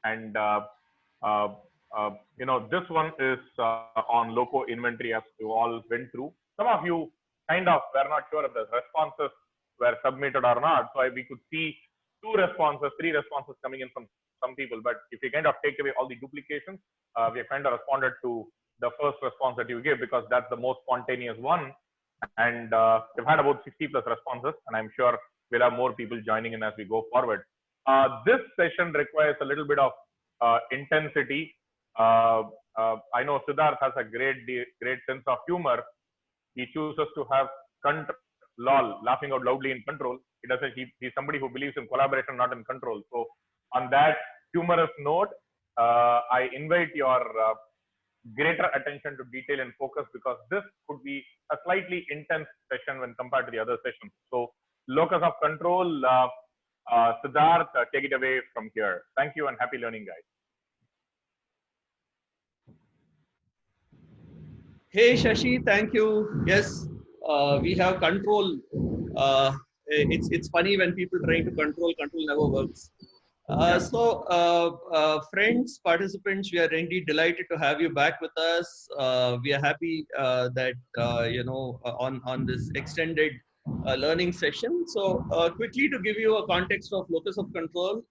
And uh, this one is on loco inventory, as you all went through. Some of you kind of were not sure if the responses were submitted or not. So we could see two responses, three responses coming in from some people. But if you kind of take away all the duplications, we have kind of responded to the first response that you gave, because that's the most spontaneous one. And we've had about 60 plus responses, and I'm sure we'll have more people joining in as we go forward. This session requires a little bit of intensity. I know Siddharth has a great sense of humor. He chooses to have lol, laughing out loudly in control. He doesn't. He's somebody who believes in collaboration, not in control. So, on that humorous note, I invite your greater attention to detail and focus, because this could be a slightly intense session when compared to the other sessions. So, locus of control, Siddharth, take it away from here. Thank you and happy learning, guys. Hey Shashi, thank you. Yes, we have control. It's funny when people trying to control never works. Friends, participants, we are indeed delighted to have you back with us. We are happy that on this extended learning session. So quickly to give you a context of locus of control,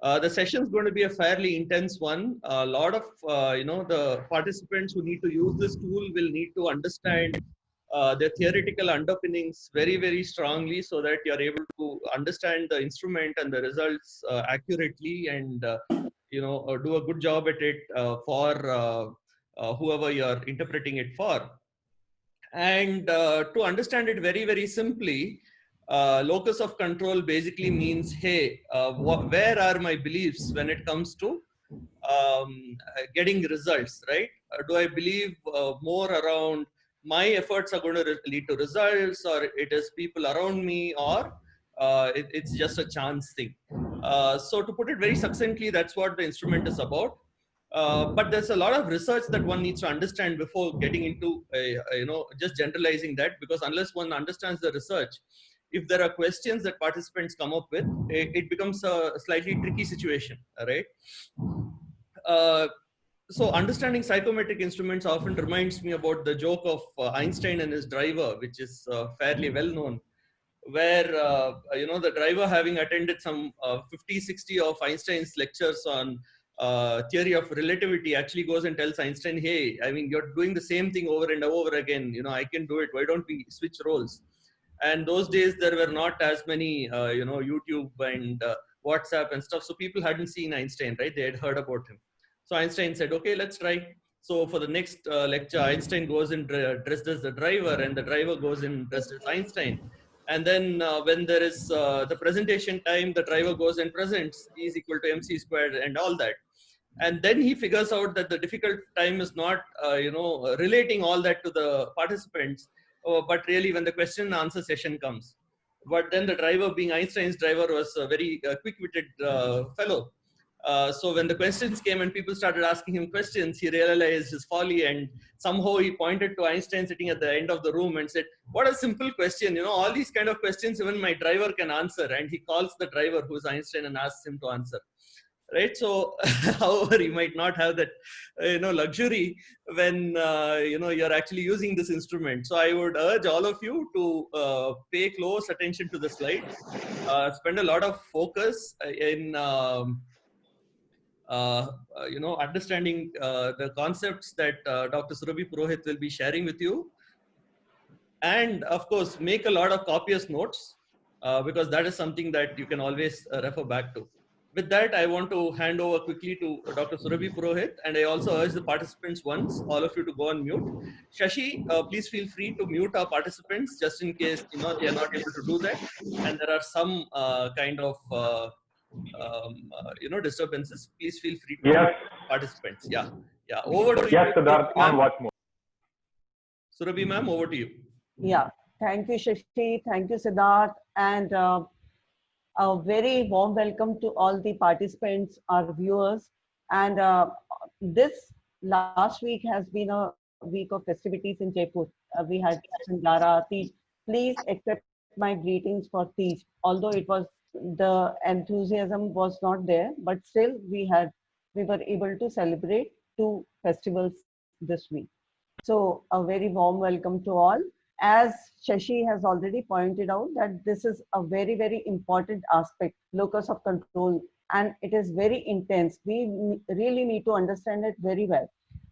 the session is going to be a fairly intense one. A lot of the participants who need to use this tool will need to understand the theoretical underpinnings very strongly, so that you are able to understand the instrument and the results accurately, and do a good job at it for whoever you are interpreting it for. And to understand it very simply, locus of control basically means, hey, where are my beliefs when it comes to getting results, right? Do I believe more around my efforts are going to lead to results, or it is people around me, or it's just a chance thing? So to put it very succinctly, that's what the instrument is about. But there's a lot of research that one needs to understand before getting into just generalizing that, because unless one understands the research, if there are questions that participants come up with, it becomes a slightly tricky situation, right? So understanding psychometric instruments often reminds me about the joke of Einstein and his driver, which is fairly well known, where the driver, having attended some 50-60 of Einstein's lectures on theory of relativity, actually goes and tells Einstein, hey, I mean, you're doing the same thing over and over again, I can do it, why don't we switch roles? And those days there were not as many YouTube and WhatsApp and stuff, so people hadn't seen Einstein, right? They had heard about him. So Einstein said, okay, let's try. So for the next lecture, Einstein goes in dressed as the driver, and the driver goes in dressed as Einstein. And then when there is the presentation time, the driver goes and presents E is equal to mc squared and all that. And then he figures out that the difficult time is not, relating all that to the participants, but really when the question and answer session comes. But then the driver, being Einstein's driver, was a very quick-witted fellow. So when the questions came and people started asking him questions, he realized his folly, and somehow he pointed to Einstein sitting at the end of the room and said, what a simple question, all these kind of questions even my driver can answer. And he calls the driver, who is Einstein, and asks him to answer. Right. So, however, you might not have that, luxury when, you're actually using this instrument. So I would urge all of you to pay close attention to the slides, spend a lot of focus in, understanding the concepts that Dr. Surabhi Purohit will be sharing with you. And of course, make a lot of copious notes, because that is something that you can always refer back to. With that, I want to hand over quickly to Dr. Surabhi Purohit, and I also urge the participants once, all of you, to go on mute. Shashi, please feel free to mute our participants, just in case they are not able to do that, and there are some kind of disturbances. Please feel free to mute participants. Yeah. Over to you. Yes, Siddharth, on watch mode. Surabhi ma'am, over to you. Yeah. Thank you, Shashi. Thank you, Siddharth, and a very warm welcome to all the participants, our viewers. And this last week has been a week of festivities in Jaipur. We had Sandara, Tej. Please accept my greetings for Tej. Although it was, the enthusiasm was not there, but still we had we were able to celebrate 2 festivals this week. So a very warm welcome to all. As Shashi has already pointed out that this is a very, very important aspect, locus of control, and it is very intense. We really need to understand it very well.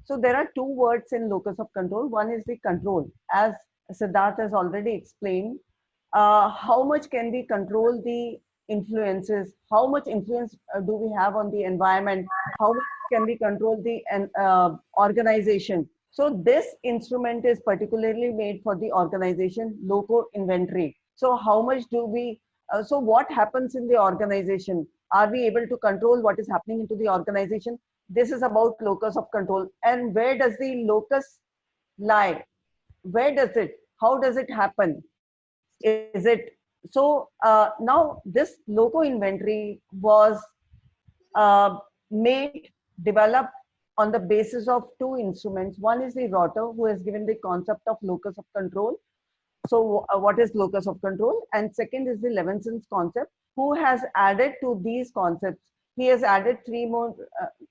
So there are 2 words in locus of control. One is the control. As Siddharth has already explained, how much can we control the influences? How much influence do we have on the environment? How much can we control the organization? So this instrument is particularly made for the organization, loco inventory. So how much do we, so what happens in the organization? Are we able to control what is happening into the organization? This is about locus of control. And where does the locus lie? Where does it, how does it happen? Is it, so now this loco inventory was made, developed on the basis of 2 instruments. One is the Rotter, who has given the concept of locus of control. So what is locus of control? And second is the Levenson's concept, who has added to these concepts. He has added 3 more,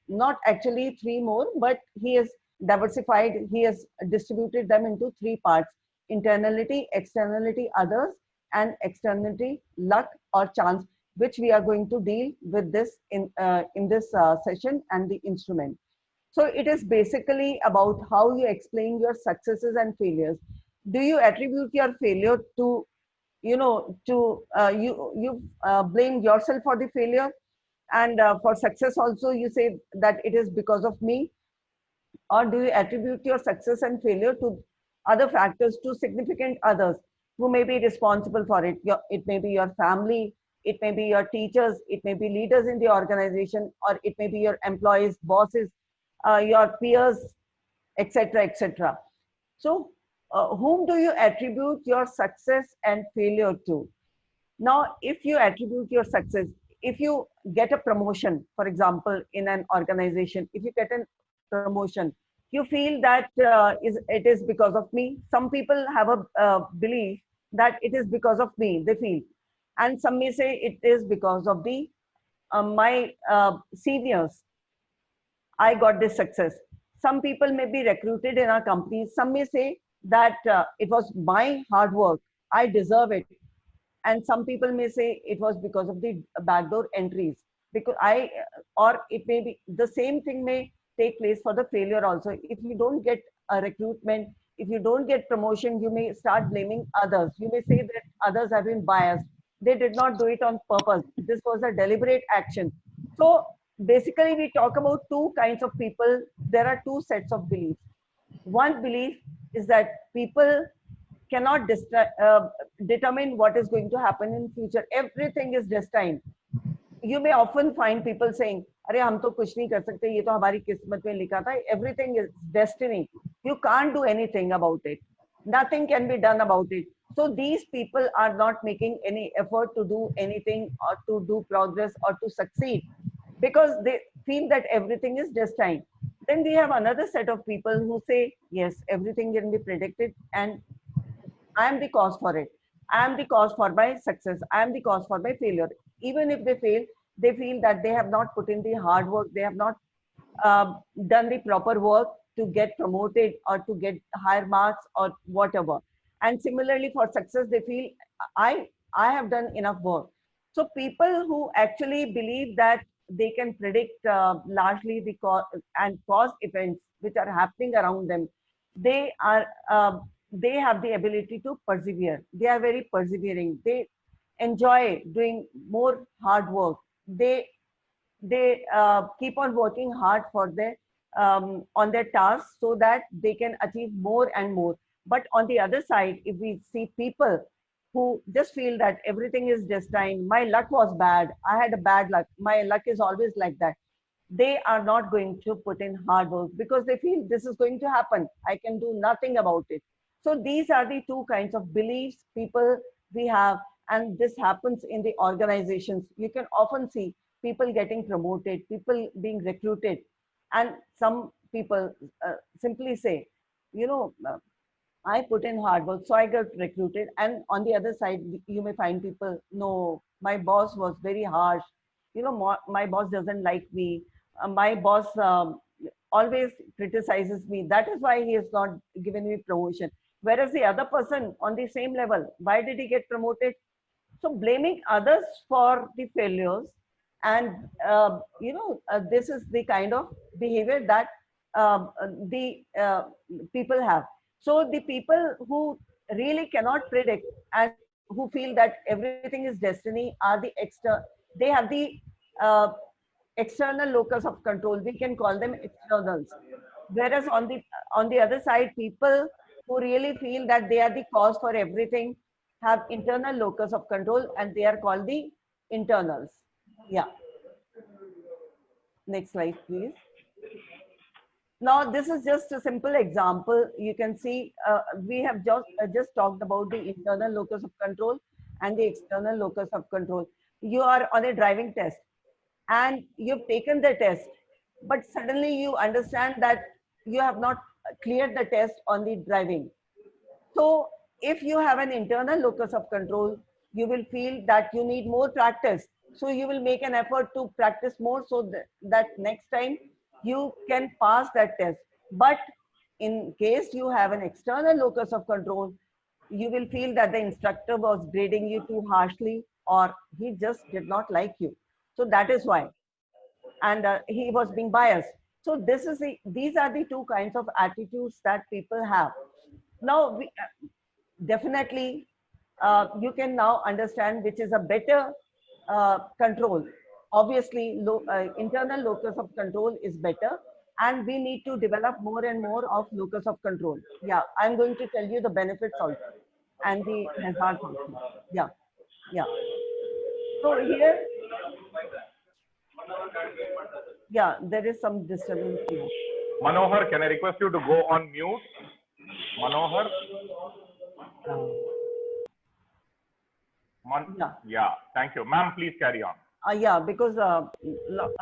not actually 3 more, but he has diversified, he has distributed them into 3 parts: internality, externality, others, and externality, luck or chance, which we are going to deal with this in this session and the instrument. So it is basically about how you explain your successes and failures. Do you attribute your failure to, you know, to you blame yourself for the failure, and for success also you say that it is because of me, or do you attribute your success and failure to other factors, to significant others who may be responsible for it? It may be your family, it may be your teachers, it may be leaders in the organization, or it may be your employees, bosses, your peers, etc., etc. So whom do you attribute your success and failure to? Now, if you attribute your success, if you get a promotion, for example, in an organization, if you get a promotion, you feel that it is because of me. Some people have a belief that it is because of me, they feel. And some may say it is because of the my seniors, I got this success. Some people may be recruited in our companies. Some may say that it was my hard work, I deserve it. And some people may say it was because of the backdoor entries, because or it may be the same thing may take place for the failure also. If you don't get a recruitment, if you don't get promotion, you may start blaming others. You may say that others have been biased, they did not do it on purpose, this was a deliberate action. So basically we talk about 2 kinds of people. There are 2 sets of beliefs. One belief is that people cannot determine what is going to happen in future. Everything is destined. You may often find people saying, "Arey, hum to kuch nahi kar sakte. Ye to hamari kismat mein likha tha." Everything is destiny. You can't do anything about it. Nothing can be done about it. So these people are not making any effort to do anything or to do progress or to succeed, because they feel that everything is destined. Then we have another set of people who say, yes, everything can be predicted and I am the cause for it. I am the cause for my success. I am the cause for my failure. Even if they fail, they feel that they have not put in the hard work. They have not done the proper work to get promoted or to get higher marks or whatever. And similarly for success, they feel I have done enough work. So people who actually believe that they can predict largely the cause events which are happening around them, they are they have the ability to persevere. They are very persevering. They enjoy doing more hard work. They keep on working hard for their on their tasks so that they can achieve more and more. But on the other side, if we see people who just feel that everything is destined, my luck was bad, I had a bad luck, my luck is always like that, they are not going to put in hard work because they feel this is going to happen, I can do nothing about it. So these are the 2 kinds of beliefs people we have, and this happens in the organizations. You can often see people getting promoted, people being recruited, and some people simply say, you know, I put in hard work, so I got recruited. And on the other side, you may find people, no, my boss was very harsh. You know, my boss doesn't like me. my boss always criticizes me. That is why he has not given me promotion. Whereas the other person on the same level, why did he get promoted? So blaming others for the failures, and this is the kind of behavior that the people have. So the people who really cannot predict and who feel that everything is destiny are the extra. They have the uh, external locus of control. We can call them externals. Whereas on the other side, people who really feel that they are the cause for everything have internal locus of control, and they are called the internals. Yeah. Next slide, please. Now, this is just a simple example. You can see we have just talked about the internal locus of control and the external locus of control. You are on a driving test and you've taken the test, but suddenly you understand that you have not cleared the test on the driving. So if you have an internal locus of control, you will feel that you need more practice. So you will make an effort to practice more so that next time you can pass that test. But in case you have an external locus of control, you will feel that the instructor was grading you too harshly, or he just did not like you. So that is why. And he was being biased. So these are the two kinds of attitudes that people have. Now, definitely, you can now understand which is a better control. Obviously, internal locus of control is better, and we need to develop more and more of locus of control. Yeah, I'm going to tell you the benefits also and the hazards also. Yeah, yeah. So here, yeah, there is some disturbance here. Manohar, can I request you to go on mute? Manohar? Yeah, thank you. Ma'am, please carry on. Yeah, because a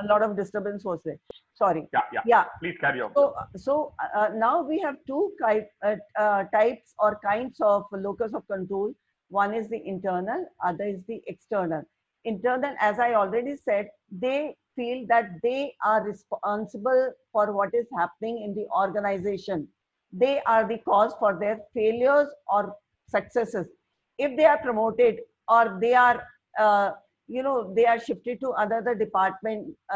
lot of disturbance was there. Sorry. Yeah. Please carry on. So now we have two types or kinds of locus of control. One is the internal, other is the external. Internal, as I already said, they feel that they are responsible for what is happening in the organization. They are the cause for their failures or successes. If they are promoted or they are they are shifted to another department, they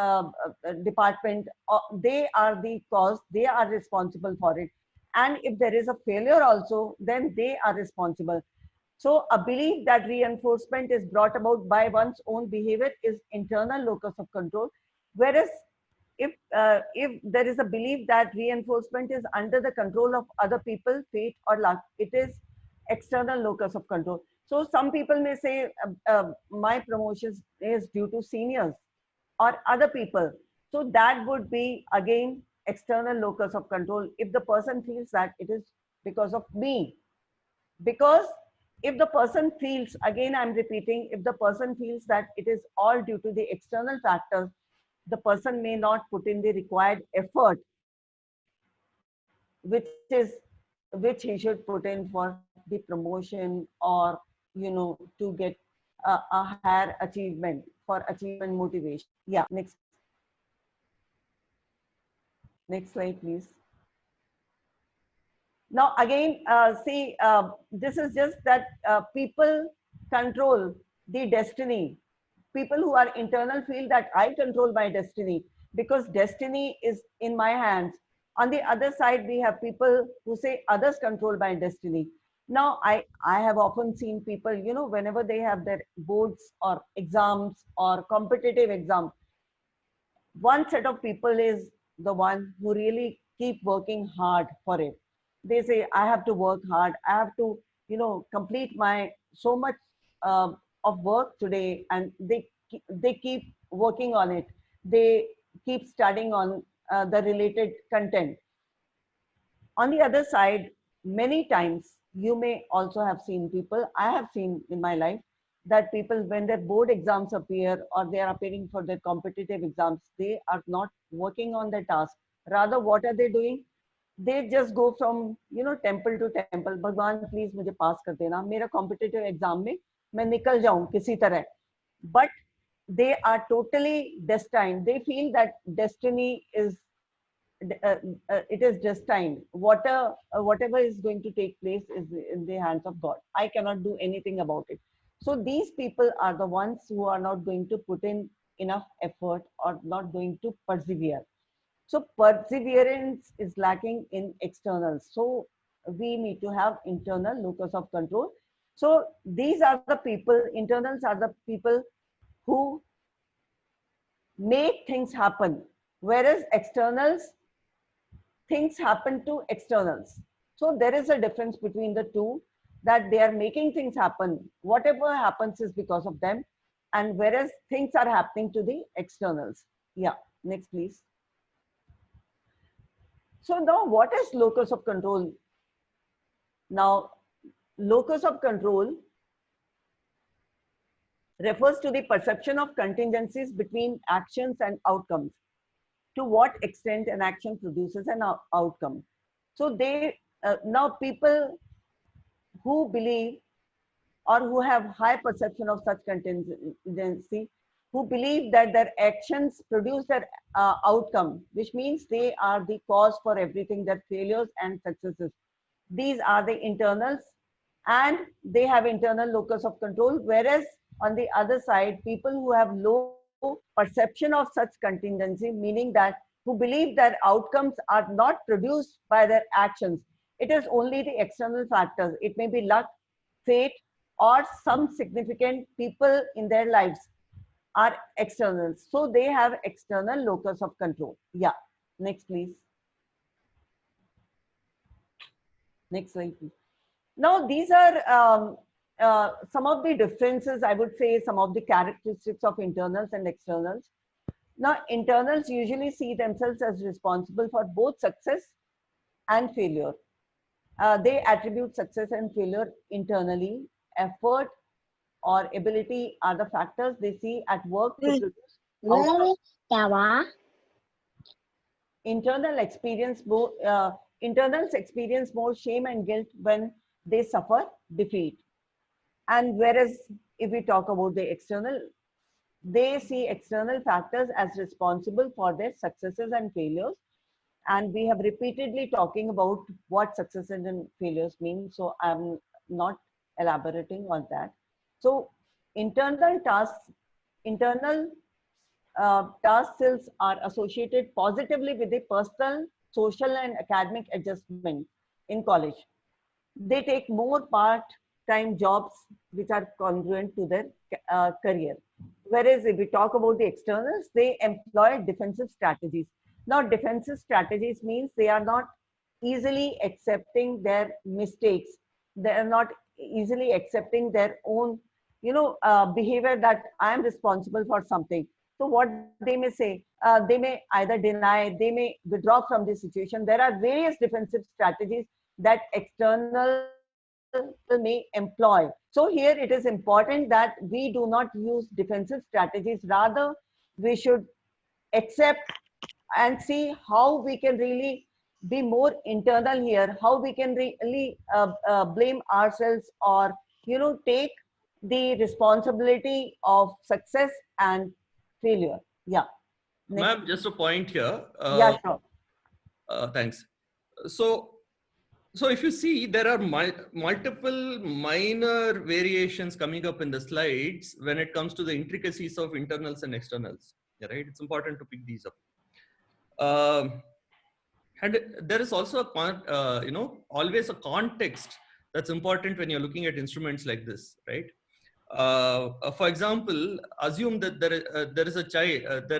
are the cause, they are responsible for it. And if there is a failure also, then they are responsible. So a belief that reinforcement is brought about by one's own behavior is internal locus of control. Whereas if there is a belief that reinforcement is under the control of other people, fate or luck, it is external locus of control. So some people may say my promotion is due to seniors or other people. So that would be again external locus of control if the person feels that it is because of me. Because if the person feels, again I'm repeating, if the person feels that it is all due to the external factors, the person may not put in the required effort which he should put in for the promotion, or to get a higher achievement, for achievement motivation. Yeah, next slide please. Now again, see, this is just that people control the destiny. People who are internal feel that I control my destiny because destiny is in my hands. On the other side, we have people who say others control my destiny. Now, I have often seen people, whenever they have their boards or exams or competitive exams, one set of people is the one who really keep working hard for it. They say, I have to work hard. I have to, complete my so much of work today, and they keep working on it. They keep studying on the related content. On the other side, many times you may also have seen people, I have seen in my life, that people, when their board exams appear or they are appearing for their competitive exams, they are not working on their task. Rather, what are they doing? They just go from temple to temple. Bhagwan, please मुझे pass कर देना, मेरा competitive exam में मैं निकल जाऊं किसी तरह. But they are totally destined. They feel that destiny is it is destined. Whatever is going to take place is in the hands of God. I cannot do anything about it. So these people are the ones who are not going to put in enough effort or not going to persevere. So perseverance is lacking in externals. So we need to have internal locus of control. So these are the people, internals are the people who make things happen, whereas externals, things happen to externals. So there is a difference between the two, that they are making things happen. Whatever happens is because of them, and whereas things are happening to the externals. Yeah, next please. So now what is locus of control? Now, locus of control refers to the perception of contingencies between actions and outcomes. To what extent an action produces an outcome. So they, now people who believe or who have high perception of such contingency, who believe that their actions produce their outcome, which means they are the cause for everything, their failures and successes. These are the internals, and they have internal locus of control. Whereas on the other side, people who have low perception of such contingency, meaning that who believe that outcomes are not produced by their actions. It is only the external factors. It may be luck, fate, or some significant people in their lives are externals. So they have external locus of control. Yeah, next please. Next slide please. Now these are some of the differences, I would say, some of the characteristics of internals and externals. Now, internals usually see themselves as responsible for both success and failure. They attribute success and failure internally. Effort or ability are the factors they see at work to produce outcomes. Internals experience more shame and guilt when they suffer defeat. And whereas if we talk about the external, they see external factors as responsible for their successes and failures. And we have repeatedly talking about what successes and failures mean. So I'm not elaborating on that. So internal tasks are associated positively with the personal, social, and academic adjustment in college. They take more part-time jobs which are congruent to their career. Whereas if we talk about the externals, they employ defensive strategies. Now, defensive strategies means they are not easily accepting their mistakes. They are not easily accepting their own, behavior, that I am responsible for something. So what they may say, they may either deny, they may withdraw from the situation. There are various defensive strategies that external may employ. So here it is important that we do not use defensive strategies. Rather, we should accept and see how we can really be more internal here, how we can really blame ourselves, or take the responsibility of success and failure. Yeah. Ma'am, just a point here. Yeah, sure. Thanks. So if you see, there are multiple minor variations coming up in the slides when it comes to the intricacies of internals and externals. Right? It's important to pick these up. And there is also always a context that's important when you're looking at instruments like this, right? For example, assume that there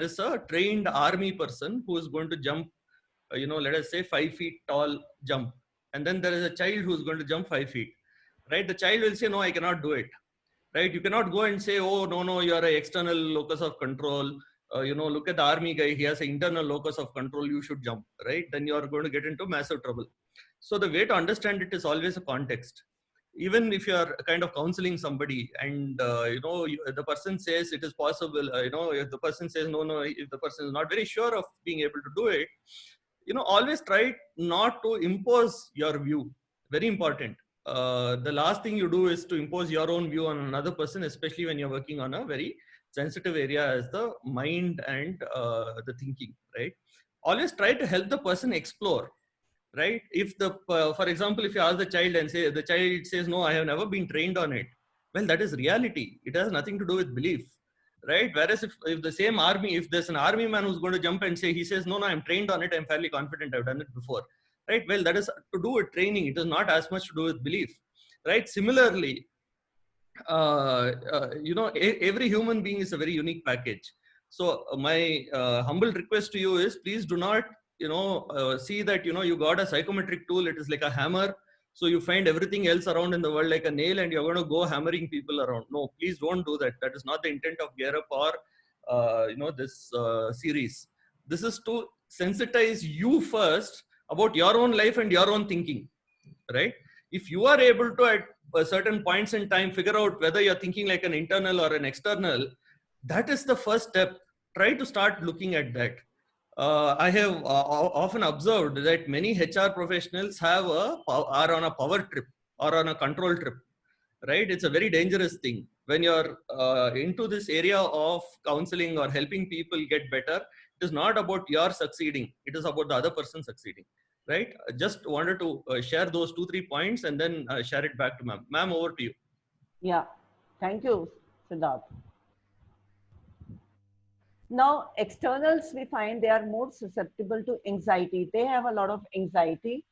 is a trained army person who is going to jump, let us say 5 feet tall jump. And then there is a child who's going to jump 5 feet, right? The child will say, no, I cannot do it, right? You cannot go and say, oh, no, you are an external locus of control. Look at the army guy, he has an internal locus of control, you should jump, right? Then you are going to get into massive trouble. So the way to understand it is always a context. Even if you are kind of counseling somebody and, the person says it is possible, if the person says, no, if the person is not very sure of being able to do it, always try not to impose your view. Very important. The last thing you do is to impose your own view on another person, especially when you're working on a very sensitive area as the mind and the thinking, right? Always try to help the person explore, right? If the, for example, if you ask the child and say, the child says, no, I have never been trained on it. Well, that is reality. It has nothing to do with belief, right? Whereas if the same army, if there's an army man who's going to jump and say, he says, no, I'm trained on it. I'm fairly confident. I've done it before, right? Well, that is to do with training. It is not as much to do with belief, right? Similarly, every human being is a very unique package. So my humble request to you is, please do not, see that, you got a psychometric tool. It is like a hammer. So you find everything else around in the world like a nail and you're going to go hammering people around. No, please don't do that. That is not the intent of Gear Up or, this series. This is to sensitize you first about your own life and your own thinking, right? If you are able to, at certain points in time, figure out whether you're thinking like an internal or an external, that is the first step. Try to start looking at that. I have often observed that many HR professionals are on a power trip or on a control trip, right? It's a very dangerous thing. When you're into this area of counseling or helping people get better, it is not about your succeeding. It is about the other person succeeding, right? I just wanted to share those 2-3 points and then share it back to ma'am. Ma'am, over to you. Yeah, thank you, Siddharth. Now, externals, we find they are more susceptible to anxiety. They have a lot of anxiety,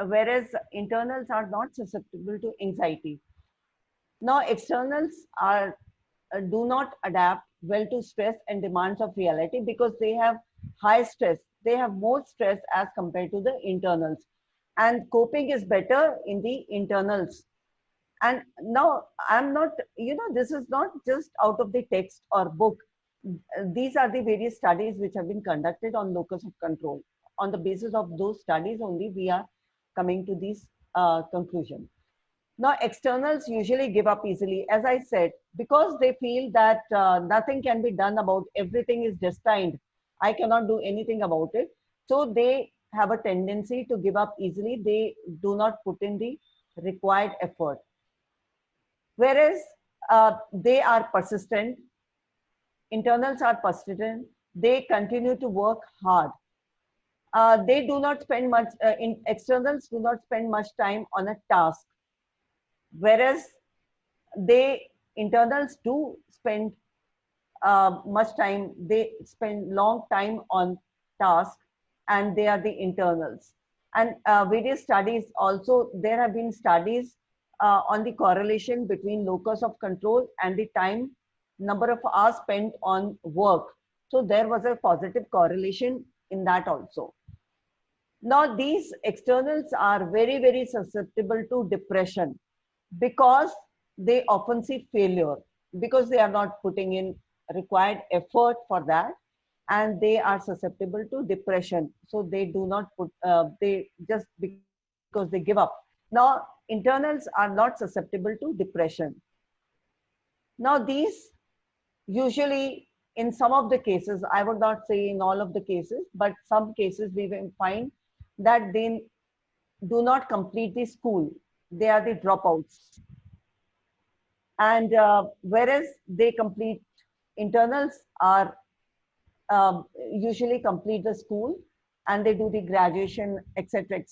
whereas internals are not susceptible to anxiety. Now, externals are do not adapt well to stress and demands of reality because they have high stress. They have more stress as compared to the internals. And coping is better in the internals. And now I'm not, this is not just out of the text or book. These are the various studies which have been conducted on locus of control. On the basis of those studies only, we are coming to these conclusions. Now, externals usually give up easily, as I said, because they feel that nothing can be done about, everything is destined. I cannot do anything about it. So they have a tendency to give up easily. They do not put in the required effort. Whereas they are persistent. Internals are persistent. They continue to work hard. They do not spend much, externals do not spend much time on a task. Whereas internals do spend much time, they spend long time on task, and they are the internals. And various studies also, there have been studies on the correlation between locus of control and the number of hours spent on work. So there was a positive correlation in that also. Now, these externals are very, very susceptible to depression because they often see failure, because they are not putting in required effort for that, and they are susceptible to depression. So they do not put, they just because they give up. Now, internals are not susceptible to depression. Now, these usually, in some of the cases, I would not say in all of the cases, but some cases we will find that they do not complete the school. They are the dropouts. And whereas they complete, internals are usually complete the school and they do the graduation, etc.,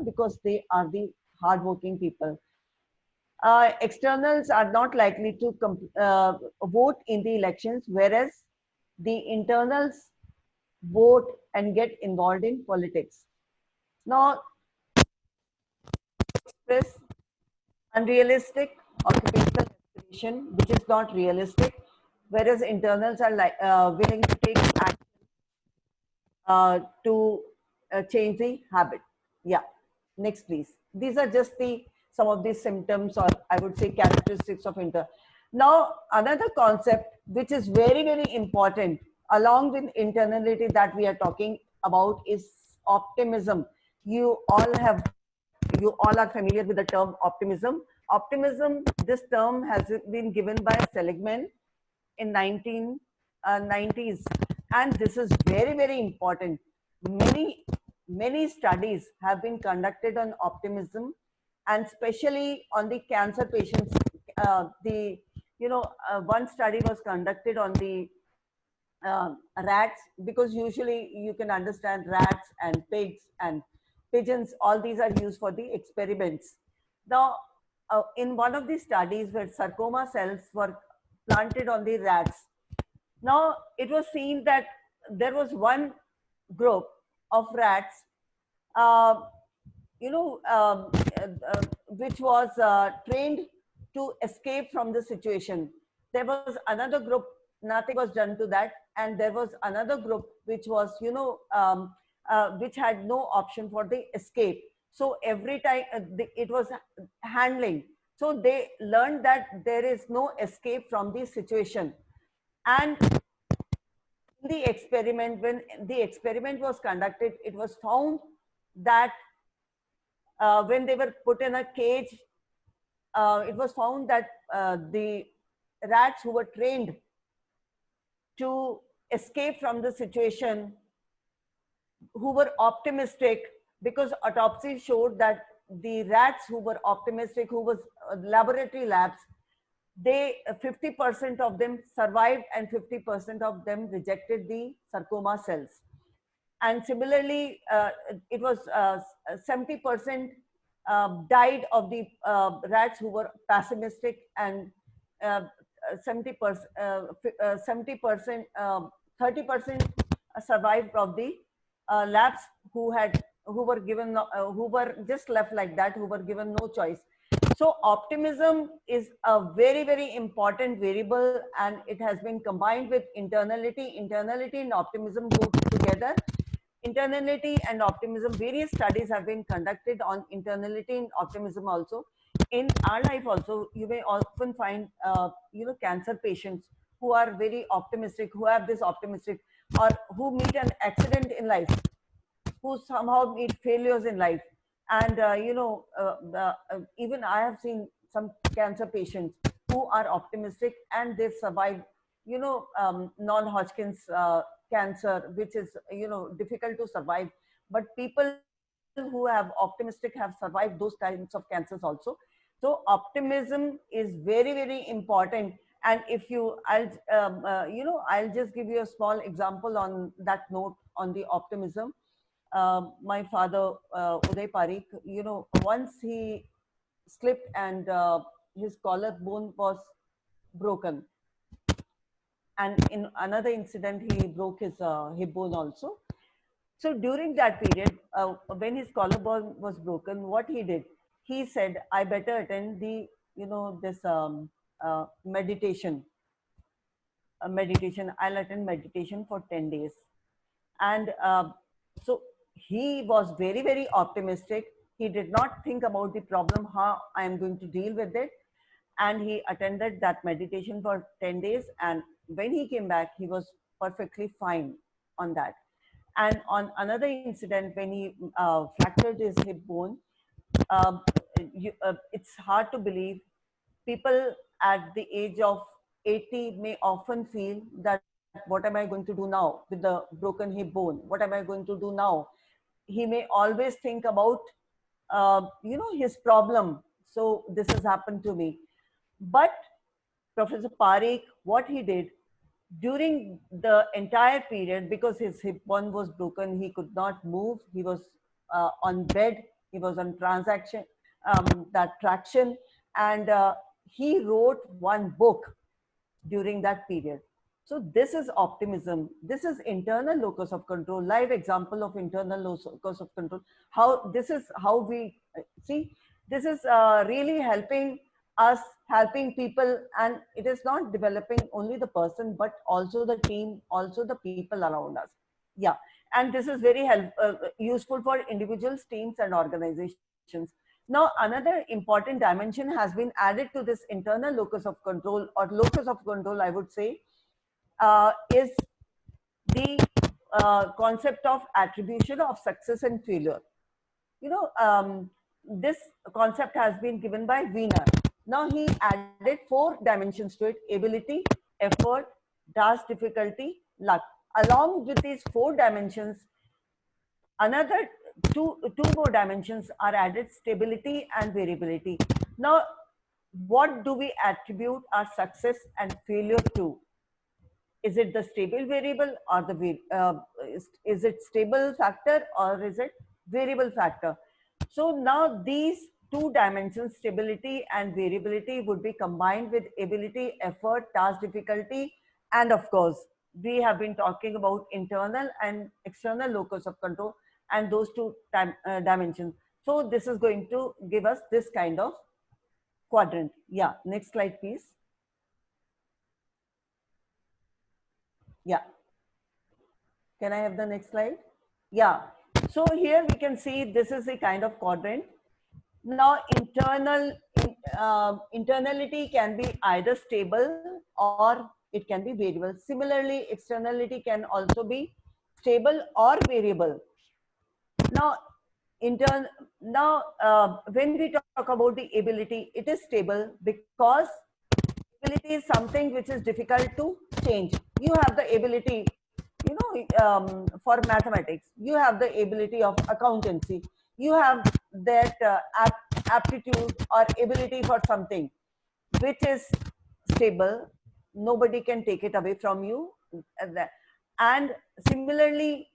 because they are the hardworking people. Externals are not likely to vote in the elections, whereas the internals vote and get involved in politics. Now, express unrealistic occupational aspiration, which is not realistic, whereas internals are willing to take action to change the habit. Yeah, next please. These are just some of the symptoms, or I would say characteristics of internal. Now, another concept which is very, very important along with internality that we are talking about is optimism. You all are familiar with the term optimism. Optimism, this term has been given by Seligman in 1990s, and this is very, very important. Many studies have been conducted on optimism, and especially on the cancer patients, the one study was conducted on the rats, because usually you can understand rats and pigs and pigeons, all these are used for the experiments. Now, in one of the studies where sarcoma cells were planted on the rats, now it was seen that there was one group of rats, uh, which was trained to escape from the situation. There was another group, nothing was done to that, and there was another group which was, which had no option for the escape. So every time it was handling. So they learned that there is no escape from the situation. And in the experiment, when the experiment was conducted, it was found that when they were put in a cage, it was found that the rats who were trained to escape from the situation, who were optimistic, because autopsy showed that the rats who were optimistic, who was laboratory labs, they 50% of them survived and 50% of them rejected the sarcoma cells. And similarly, it was 70% died of the rats who were pessimistic, and 70%, 30% survived of the labs who were given, who were just left like that, who were given no choice. So optimism is a very, very important variable, and it has been combined with internality. Internality and optimism go together. Internality and optimism, various studies have been conducted on internality and optimism also. In our life also, you may often find, cancer patients who are very optimistic, who have this optimistic, or who meet an accident in life, who somehow meet failures in life. And, even I have seen some cancer patients who are optimistic and they survive, non-Hodgkin's cancer, which is, difficult to survive. But people who have optimistic have survived those kinds of cancers also. So optimism is very, very important. And if you, I'll just give you a small example on that note on the optimism. My father, Uday Parikh, once he slipped and his collarbone was broken. And in another incident, he broke his hip bone also. So during that period, when his collarbone was broken, what he did, he said, I better attend the, this meditation. I'll attend meditation for 10 days. And so he was very, very optimistic. He did not think about the problem, how I am going to deal with it. And he attended that meditation for 10 days. And when he came back, he was perfectly fine on that. And on another incident, when he fractured his hip bone, it's hard to believe. People at the age of 80 may often feel that, what am I going to do now with the broken hip bone? What am I going to do now? He may always think about, his problem. So this has happened to me. But Professor Parikh, what he did during the entire period, because his hip bone was broken, he could not move. He was on bed. He was on that traction, and he wrote one book during that period. So this is optimism. This is internal locus of control, live example of internal locus of control. How this is how we see, this is really helping us, helping people, and it is not developing only the person, but also the team, also the people around us. Yeah, and this is very useful for individuals, teams, and organizations. Now, another important dimension has been added to this internal locus of control, or locus of control, I would say, is the concept of attribution of success and failure. This concept has been given by Wiener. Now, he added 4 dimensions to it: ability, effort, task difficulty, luck. Along with these 4 dimensions, another two more dimensions are added: stability and variability. Now, what do we attribute our success and failure to? Is it the stable variable or the is it stable factor or is it variable factor? So now these two dimensions, stability and variability, would be combined with ability, effort, task difficulty, and of course we have been talking about internal and external locus of control and those two dimensions. So this is going to give us this kind of quadrant. Yeah, next slide please. Yeah, can I have the next slide? Yeah, so here we can see this is a kind of quadrant. Now internality can be either stable or it can be variable. Similarly, externality can also be stable or variable. Now when we talk about the ability, it is stable because ability is something which is difficult to change. You have the ability, you know, for mathematics, you have the ability of accountancy, you have that aptitude or ability for something which is stable. Nobody can take it away from you. And similarly,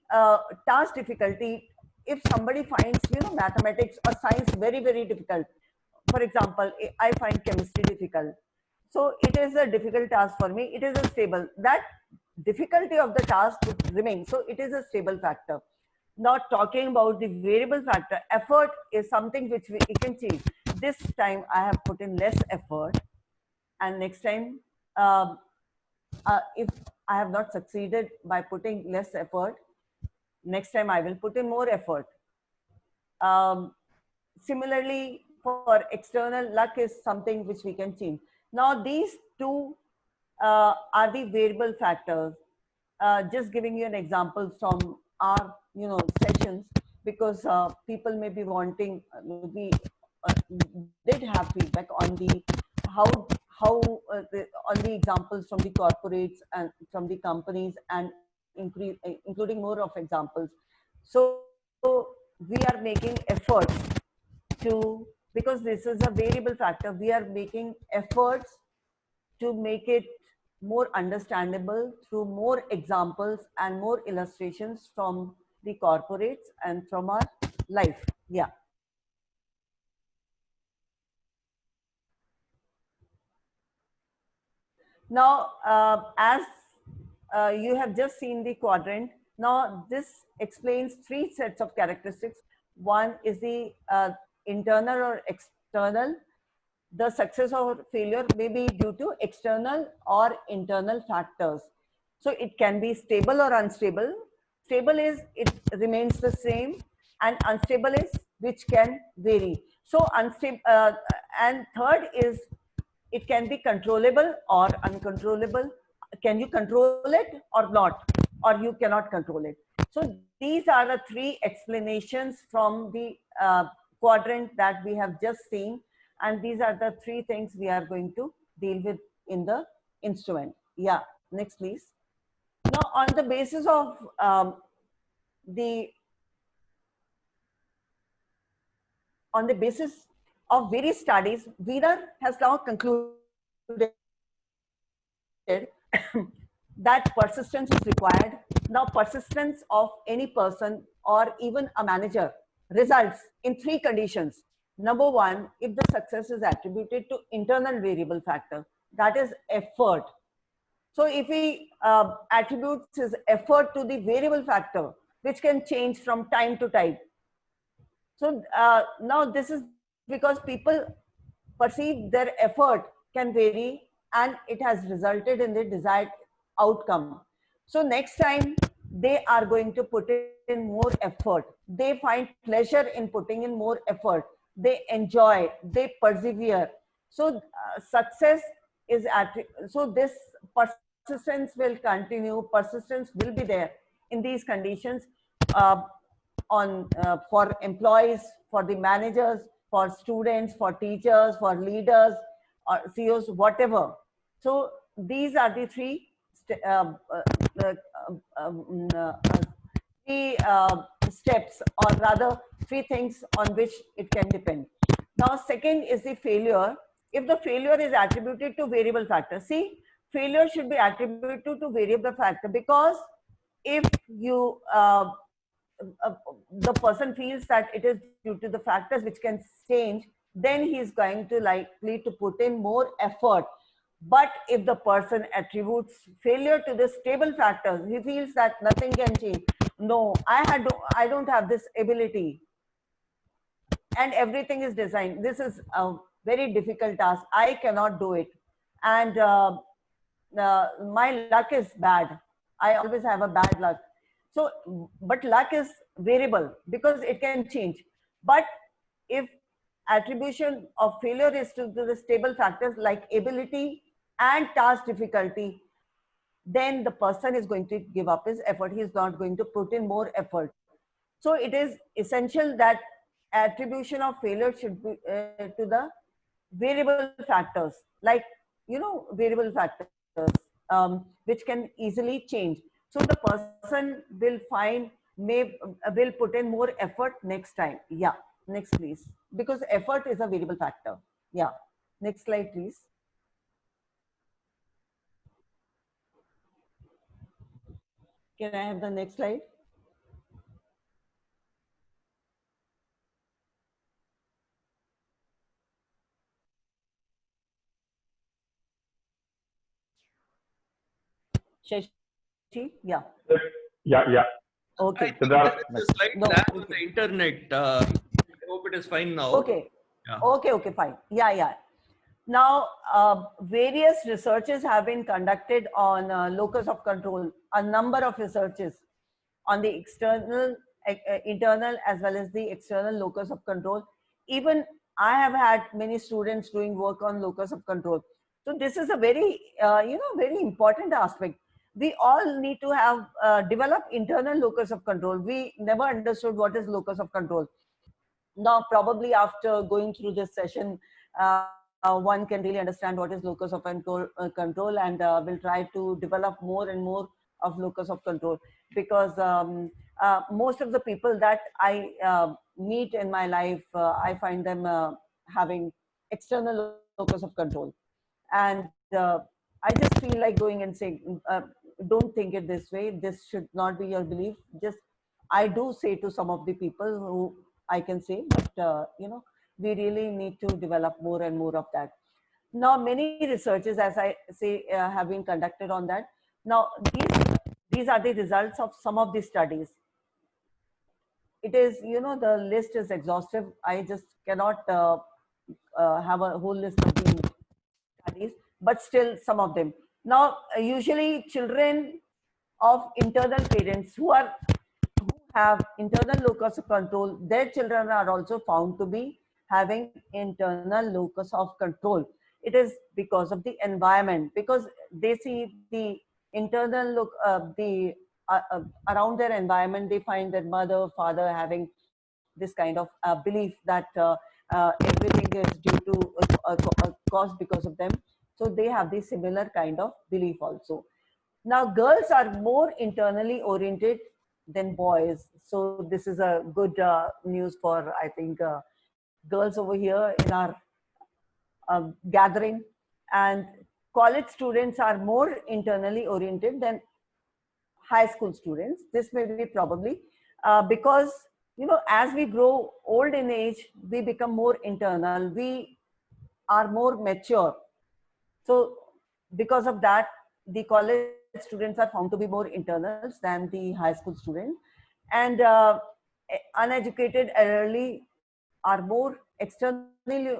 task difficulty, if somebody finds, you know, mathematics or science very, very difficult, for example, I find chemistry difficult, so it is a difficult task for me, it is a stable, that difficulty of the task would remain, so it is a stable factor. Not talking about the variable factor, effort is something which we can change. This time I have put in less effort, and next time if I have not succeeded by putting less effort, next time I will put in more effort. Similarly, for external, luck is something which we can change. Now these two are the variable factors. Just giving you an example from our, you know, sessions, because people may be wanting, we did have feedback on the how on the examples from the corporates and from the companies, and including more of examples. So we are making efforts to, because this is a variable factor, we are making efforts to make it more understandable through more examples and more illustrations from the corporates and from our life. Yeah. Now, as you have just seen the quadrant, now this explains three sets of characteristics. One is the internal or external. The success or failure may be due to external or internal factors. So it can be stable or unstable. Stable is it remains the same, and unstable is which can vary. So unstable, and third is it can be controllable or uncontrollable. Can you control it or not, or you cannot control it? So these are the three explanations from the quadrant that we have just seen, and these are the three things we are going to deal with in the instrument. Yeah, next please. Now on the basis of the on the basis of various studies, Wiener has now concluded that persistence is required. Now, persistence of any person or even a manager results in three conditions. Number one, if the success is attributed to internal variable factor, that is effort. So if he attributes his effort to the variable factor, which can change from time to time. So now this is because people perceive their effort can vary, and it has resulted in the desired outcome. So next time they are going to put in more effort. They find pleasure in putting in more effort. They enjoy, they persevere. So success is so this persistence will continue, persistence will be there in these conditions for employees, for the managers, for students, for teachers, for leaders, or CEOs, whatever. So these are the three steps, or rather three things on which it can depend. Now, second is the failure. if the failure is attributed to variable factor. See, failure should be attributed to variable factor, because if you the person feels that it is due to the factors which can change, then he is going to likely to put in more effort. But if the person attributes failure to the stable factors, he feels that nothing can change. No, I don't have this ability, and everything is designed. This is a very difficult task. I cannot do it, and my luck is bad. I always have a bad luck. So, but luck is variable because it can change. But if attribution of failure is to the stable factors like ability and task difficulty, then the person is going to give up his effort. He is not going to put in more effort. So it is essential that attribution of failure should be to the variable factors, like, variable factors, which can easily change. So the person will will put in more effort next time. Yeah, next please, because effort is a variable factor. Yeah, next slide please. Can I have the next slide? Shashi? Yeah. Yeah, yeah. Okay. I think Siddharth, there is a slight No, lag on okay. the internet. I hope it is fine now. Okay. Yeah. Okay, fine. Yeah. Now, various researches have been conducted on locus of control, a number of researches on the external, internal, as well as the external locus of control. Even I have had many students doing work on locus of control. So this is a very, very important aspect. We all need to have develop internal locus of control. We never understood what is locus of control. Now, probably after going through this session, one can really understand what is locus of control, and will try to develop more and more of locus of control, because most of the people that I meet in my life, I find them having external locus of control. And I just feel like going and saying, don't think it this way. This should not be your belief. Just, I do say to some of the people who I can say, but we really need to develop more and more of that. Now, many researches, as I say, have been conducted on that. Now, these are the results of some of the studies. It is, the list is exhaustive. I just cannot have a whole list of the studies, but still some of them. Now, usually children of internal parents who have internal locus of control, their children are also found to be having internal locus of control. It is because of the environment, because they see the internal look, the around their environment, they find their mother, father having this kind of belief that everything is due to cause because of them. So they have this similar kind of belief also. Now, girls are more internally oriented than boys. So this is a good news for, I think, girls over here in our gathering. And college students are more internally oriented than high school students. This may be probably because, as we grow old in age, we become more internal. We are more mature. So because of that, the college students are found to be more internals than the high school students. And uneducated elderly are more externally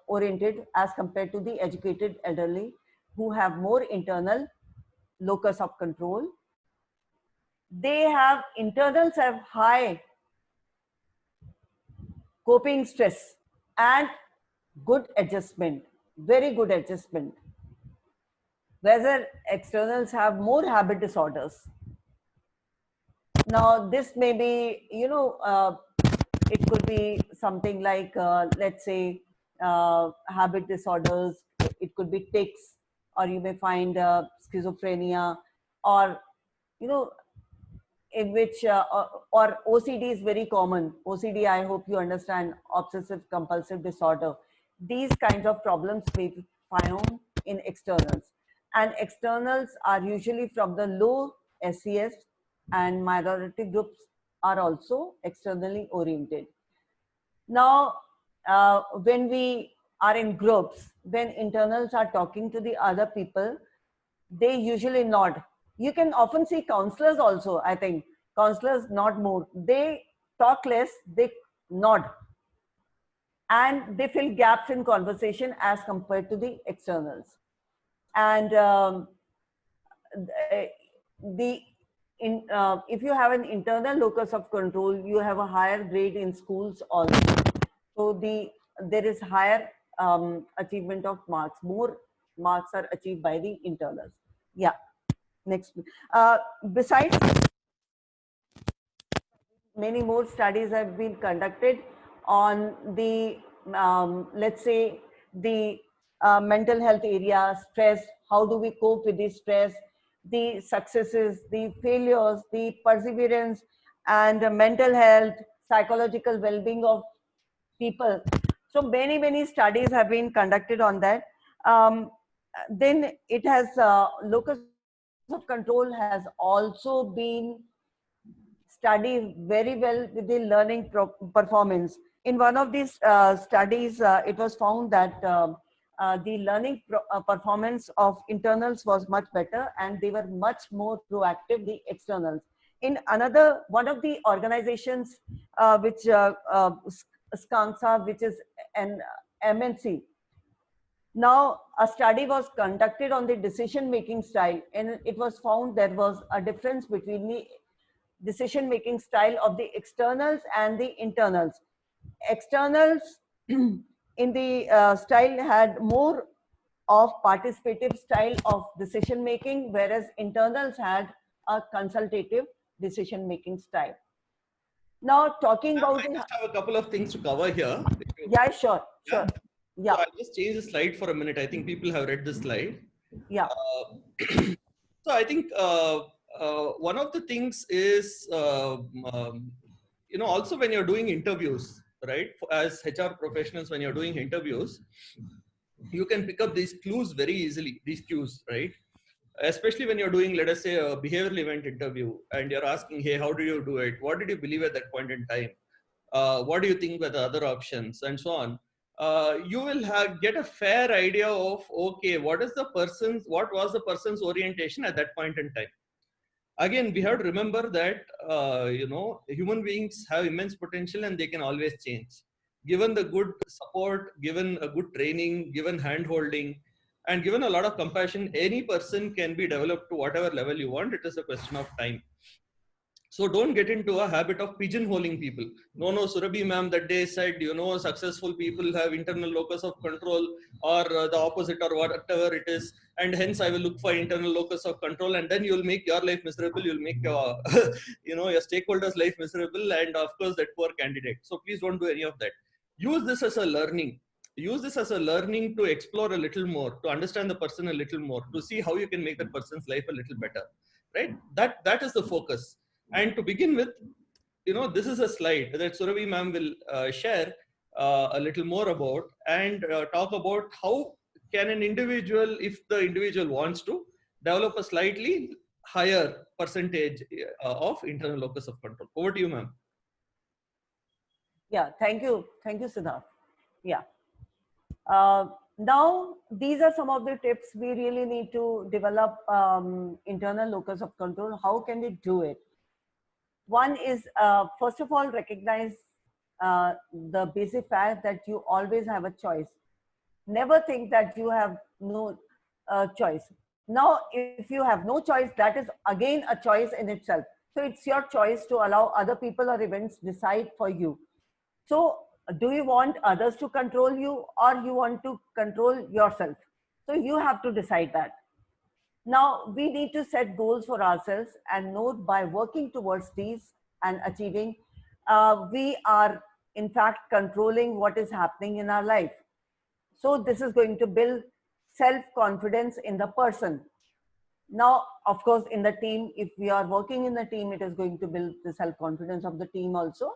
oriented as compared to the educated elderly, who have more internal locus of control. They have, internals have high coping stress and good adjustment, very good adjustment. Whether externals have more habit disorders. Now, this may be, it could be something like, let's say, habit disorders. It could be tics, or you may find schizophrenia, or, in which, or OCD is very common. OCD, I hope you understand, obsessive compulsive disorder. these kinds of problems may be found in externals. And externals are usually from the low SES, and minority groups are also externally oriented. Now, when we are in groups, when internals are talking to the other people, they usually nod. You can often see counselors also, I think. Counselors nod more. They talk less, they nod. And they fill gaps in conversation as compared to the externals. And the if you have an internal locus of control, you have a higher grade in schools also. So there is higher achievement of marks. More marks are achieved by the internals. Yeah. Next. Besides, many more studies have been conducted on the let's say the mental health area, stress, how do we cope with the stress, the successes, the failures, the perseverance, and mental health, psychological well-being of people. So many studies have been conducted on that. Then it has locus of control has also been studied very well with the learning performance. In one of these studies, it was found that the learning performance of internals was much better, and they were much more proactive, the externals. In another one of the organizations, which SCANSA, which is an MNC. Now, a study was conducted on the decision-making style, and it was found there was a difference between the decision-making style of the externals and the internals. Externals in the style had more of participative style of decision-making, whereas internals had a consultative decision-making style. Now, talking about I just have a couple of things to cover here. Yeah, sure. Yeah. Yeah. So I'll just change the slide for a minute. I think people have read the slide. Yeah. So I think one of the things is, also when you're doing interviews, right? As HR professionals, when you're doing interviews, you can pick up these clues very easily, these cues, right? Especially when you're doing, let us say, a behavioral event interview, and you're asking, hey, how did you do it? What did you believe at that point in time? What do you think were the other options, and so on. You will get a fair idea of, okay, what was the person's orientation at that point in time. Again, we have to remember that human beings have immense potential and they can always change. Given the good support, given a good training, given hand holding, and given a lot of compassion, any person can be developed to whatever level you want. It is a question of time. So don't get into a habit of pigeonholing people. No, Surabhi ma'am that day said, successful people have internal locus of control, or the opposite, or whatever it is. And hence I will look for internal locus of control, and then you'll make your life miserable. You'll make your, your stakeholders' life miserable. And of course that poor candidate. So please don't do any of that. Use this as a learning. Use this as a learning to explore a little more, to understand the person a little more, to see how you can make that person's life a little better, right? That is the focus. And to begin with, this is a slide that Surabhi ma'am will share a little more about, and talk about how can an individual, if the individual wants to, develop a slightly higher percentage of internal locus of control. Over to you, ma'am. Yeah, thank you, Siddharth. Yeah. Now, these are some of the tips we really need to develop internal locus of control. How can we do it? One is, first of all, recognize the basic fact that you always have a choice. Never think that you have no choice. Now, if you have no choice, that is again a choice in itself. So it's your choice to allow other people or events decide for you. So do you want others to control you, or you want to control yourself? So you have to decide that. Now, we need to set goals for ourselves and note by working towards these and achieving, we are in fact controlling what is happening in our life. So this is going to build self-confidence in the person. Now, of course, in the team, if we are working in the team, it is going to build the self-confidence of the team also.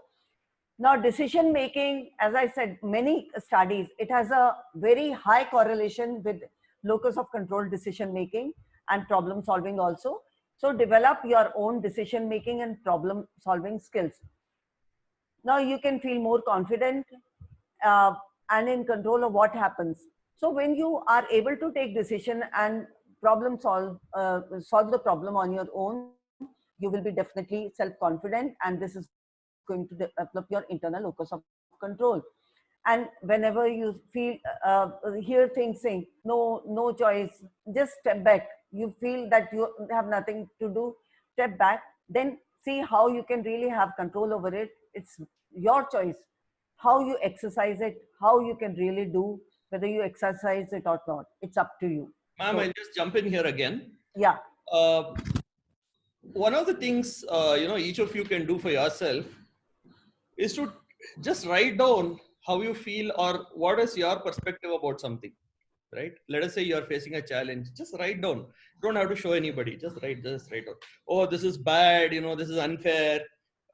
Now, decision making, as I said, many studies, it has a very high correlation with locus of control decision making and problem solving also. So develop your own decision making and problem solving skills. Now you can feel more confident uh, and in control of what happens. So when you are able to take decision and problem solve the problem on your own, you will be definitely self-confident, and this is going to develop your internal locus of control. And whenever you feel hear things saying no choice, just step back. You feel that you have nothing to do, step back, then see how you can really have control over it. It's your choice how you exercise it, how you can really do, whether you exercise it or not. It's up to you. Ma'am, So, I'll just jump in here again. yeah. Uh, one of the things each of you can do for yourself is to just write down how you feel or what is your perspective about something, right? Let us say you're facing a challenge, just write down. You don't have to show anybody, just write down. Oh, this is bad, this is unfair,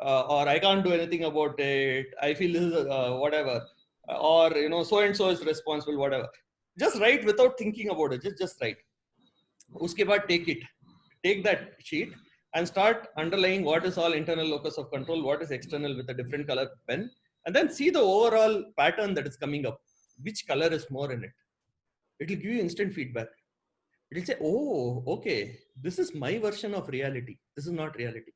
or I can't do anything about it, I feel this is whatever, or so and so is responsible, whatever. Just write without thinking about it. Just write. Uske baad take that sheet and start underlying what is all internal locus of control, what is external with a different color pen, and then see the overall pattern that is coming up. Which color is more in it? It will give you instant feedback. It will say, oh, okay, this is my version of reality. This is not reality.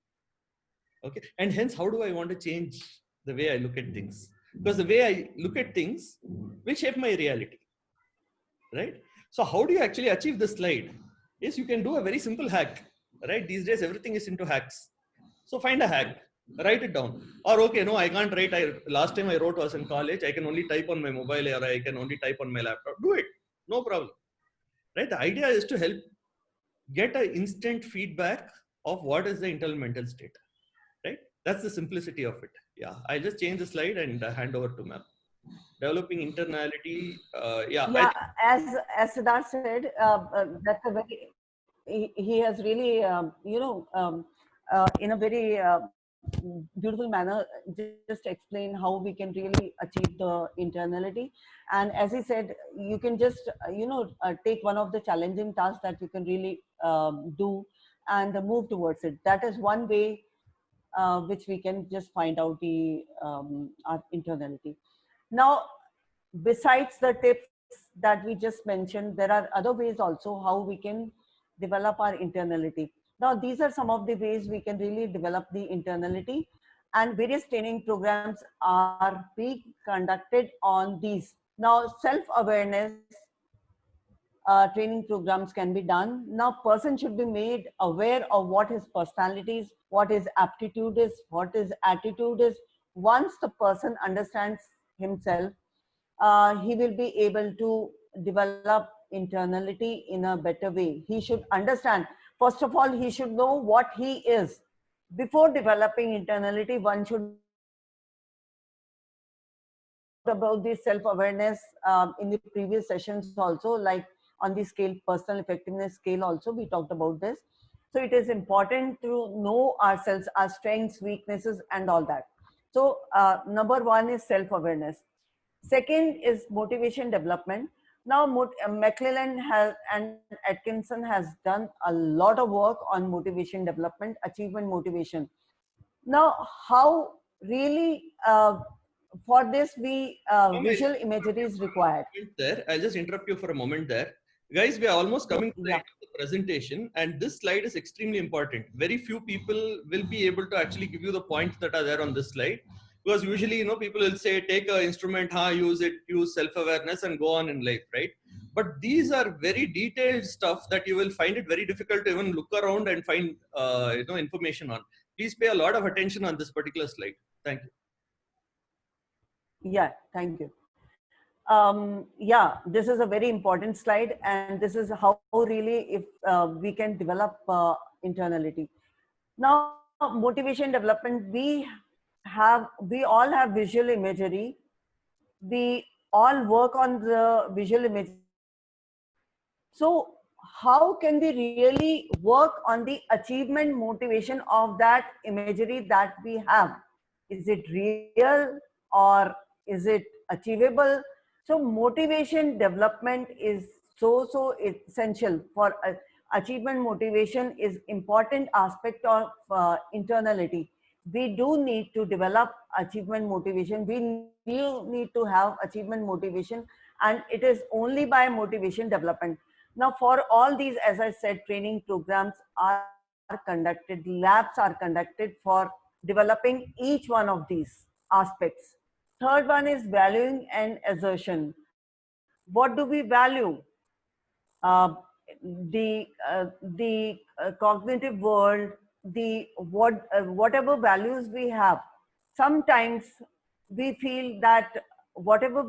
Okay. And hence, how do I want to change the way I look at things? Because the way I look at things will shape my reality. Right? So how do you actually achieve this slide? Is you can do a very simple hack. Right? These days, everything is into hacks. So find a hack, write it down. Or okay, no, I can't write. Last time I wrote was in college. I can only type on my mobile or I can only type on my laptop. Do it. No problem. Right? The idea is to help get an instant feedback of what is the internal mental state. Right? That's the simplicity of it. Yeah. I'll just change the slide and hand over to ma'am. Developing internality. Yeah, as Siddharth said, that's a very, he has really, in a very beautiful manner, just explain how we can really achieve the internality. And as he said, you can just, take one of the challenging tasks that you can really do and move towards it. That is one way which we can just find out the our internality. Now, besides the tips that we just mentioned, there are other ways also how we can develop our internality. Now, these are some of the ways we can really develop the internality, and various training programs are being conducted on these. Now, self-awareness training programs can be done. Now, person should be made aware of what his personality is, what his aptitude is, what his attitude is. Once the person understands himself, he will be able to develop internality in a better way. He should understand, first of all, he should know what he is. Before developing internality, one should about the self-awareness in the previous sessions also, like on the scale, personal effectiveness scale also, we talked about this. So it is important to know ourselves, our strengths, weaknesses, and all that. So number one is self-awareness. Second is motivation development. Now, McClellan has and Atkinson has done a lot of work on motivation development, achievement motivation. Now, how really for this we visual imagery is required. I'll just interrupt you for a moment there. Guys, we are almost coming to the end of the presentation, and this slide is extremely important. Very few people will be able to actually give you the points that are there on this slide, because usually, people will say, take an instrument, use it, use self-awareness and go on in life, right? But these are very detailed stuff that you will find it very difficult to even look around and find, information on. Please pay a lot of attention on this particular slide. Thank you. Yeah, thank you. Yeah, this is a very important slide, and this is how really if we can develop internality. Now, motivation development, we all have visual imagery. We all work on the visual imagery. So how can we really work on the achievement motivation of that imagery that we have? Is it real or is it achievable? So motivation development is so essential for achievement. Motivation is important aspect of internality. We do need to develop achievement motivation. We need to have achievement motivation, and it is only by motivation development. Now, for all these, as I said, training programs are conducted, labs are conducted for developing each one of these aspects. Third one is valuing and assertion. What do we value? Uh, the cognitive world, whatever values we have. Sometimes we feel that whatever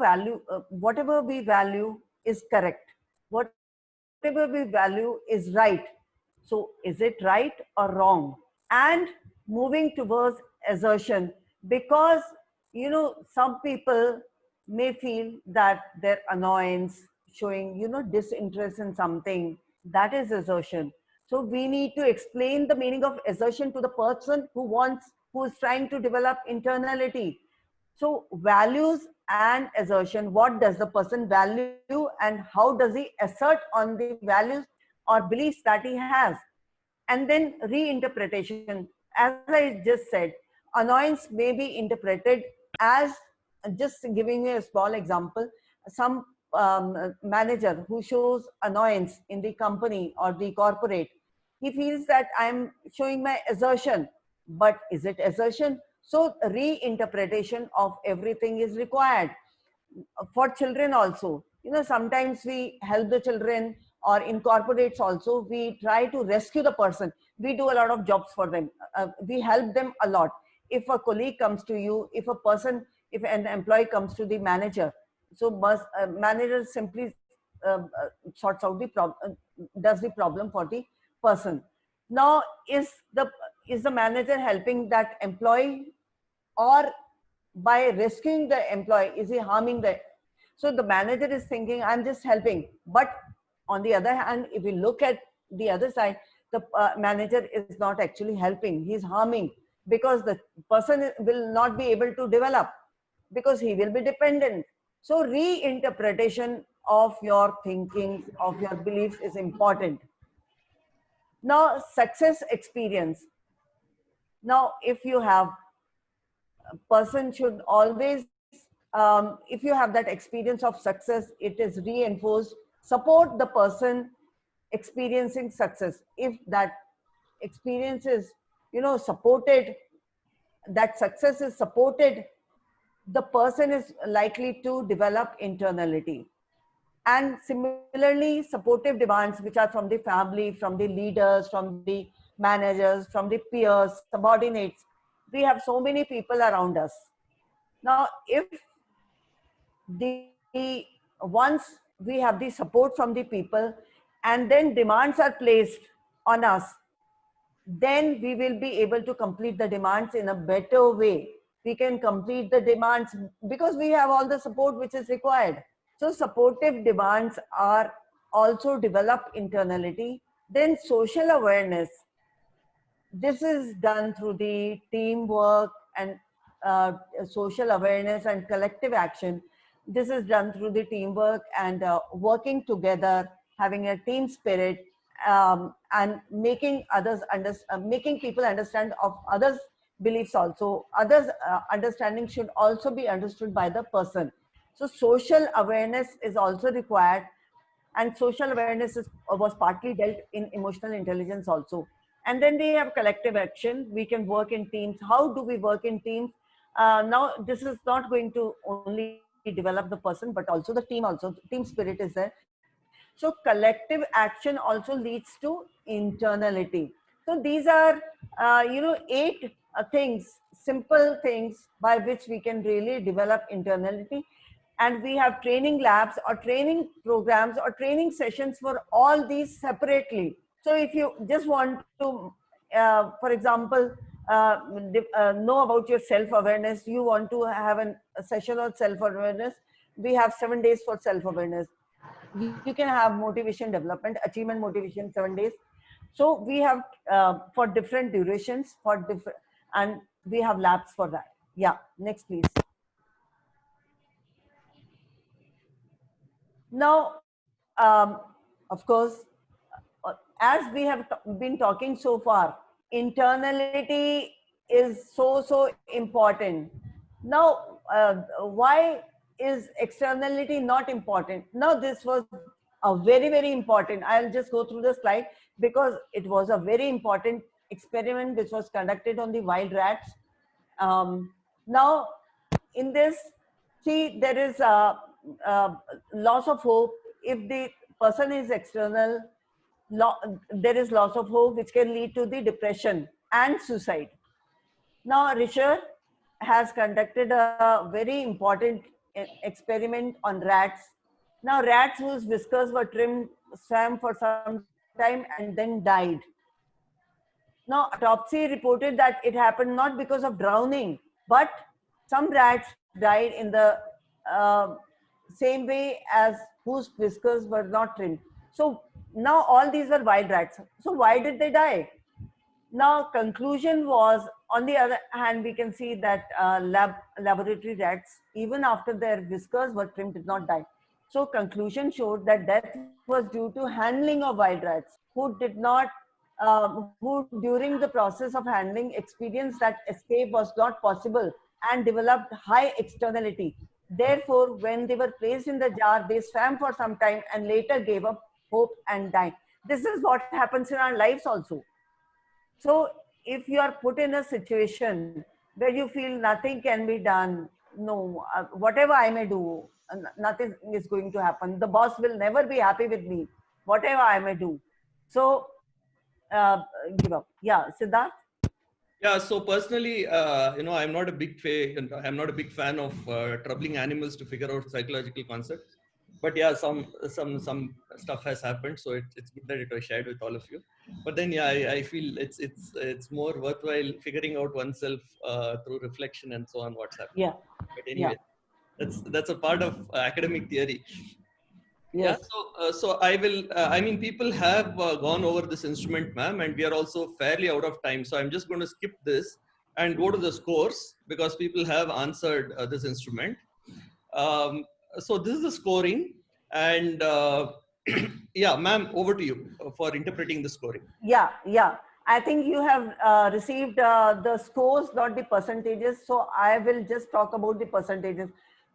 we value is correct. Whatever we value is right. So is it right or wrong? And moving towards assertion, because some people may feel that their annoyance, showing disinterest in something, that is assertion. So we need to explain the meaning of assertion to the person who is trying to develop internality. So values and assertion, what does the person value and how does he assert on the values or beliefs that he has? And then reinterpretation. As I just said, annoyance may be interpreted as, just giving you a small example, some manager who shows annoyance in the company or the corporate, he feels that I'm showing my assertion, but is it assertion? So reinterpretation of everything is required. For children also, sometimes we help the children, or in corporates also we try to rescue the person. We do a lot of jobs for them. We help them a lot. If a colleague comes to you, if an employee comes to the manager, so manager simply sorts out the problem, does the problem for the person. Now is the manager helping that employee, or by rescuing the employee is he harming the? So the manager is thinking I'm just helping, but on the other hand, if we look at the other side, the manager is not actually helping, he's harming, because the person will not be able to develop, because he will be dependent. So reinterpretation of your thinking, of your beliefs is important. Now success experience. Now if you have, person should always, if you have that experience of success, it is reinforced. Support the person experiencing success. If that experience is supported, that success is supported, the person is likely to develop internality. And similarly, supportive demands which are from the family, from the leaders, from the managers, from the peers, subordinates. We have so many people around us. Now if once we have the support from the people, and then demands are placed on us, then we will be able to complete the demands in a better way. We can complete the demands because we have all the support which is required. So supportive demands are also developed internality. Then social awareness. This is done through the teamwork and social awareness and collective action. This is done through the teamwork and working together, having a team spirit, and making making people understand of others' beliefs also. Others' understanding should also be understood by the person. So social awareness is also required, and social awareness was partly dealt in emotional intelligence also. And then we have collective action. We can work in teams. How do we work in teams? Now this is not going to only develop the person, but also the team. Also team spirit is there. So collective action also leads to internality. So these are 8 things, simple things by which we can really develop internality. And we have training labs or training programs or training sessions for all these separately. So if you just want to, for example, know about your self-awareness, you want to have a session on self-awareness, we have 7 days for self-awareness. You can have motivation development, achievement motivation, 7 days. So we have for different durations, for different, and we have labs for that. Yeah, next please. Now, of course, as we have been talking so far, internality is so important. Now, why is externality not important? Now, this was a very important. I'll just go through the slide because it was a very important experiment which was conducted on the wild rats. Now, in this, see, there is a loss of hope. If the person is external, there is loss of hope, which can lead to the depression and suicide. Now, Richard has conducted a very important experiment on rats. Now, rats whose whiskers were trimmed swam for some time and then died. Now, autopsy reported that it happened not because of drowning, but some rats died in the same way as whose whiskers were not trimmed. So now all these were wild rats. So why did they die? Now, conclusion was, on the other hand, we can see that laboratory rats, even after their whiskers were trimmed, did not die. So conclusion showed that death was due to handling of wild rats who did not, who during the process of handling experienced that escape was not possible and developed high externality. Therefore, when they were placed in the jar, they swam for some time and later gave up hope and died. This is what happens in our lives also. So if you are put in a situation where you feel nothing can be done, no, whatever I may do, nothing is going to happen. The boss will never be happy with me, whatever I may do. So give up. Yeah, Siddharth? Yeah, so personally, I'm not a I'm not a big fan of troubling animals to figure out psychological concepts. But yeah, some stuff has happened, so it's good that it was shared with all of you. But then, yeah, I feel it's more worthwhile figuring out oneself through reflection and so on what's happening. Yeah. But Yeah. anyway, that's a part of academic theory. Yeah, Yes. so I will. I mean, people have gone over this instrument, ma'am, and we are also fairly out of time. So I'm just going to skip this and go to the scores because people have answered this instrument. Um, so this is the scoring, and yeah, ma'am, over to you for interpreting the scoring. Yeah, yeah. I think you have received the scores, not the percentages. So I will just talk about the percentages.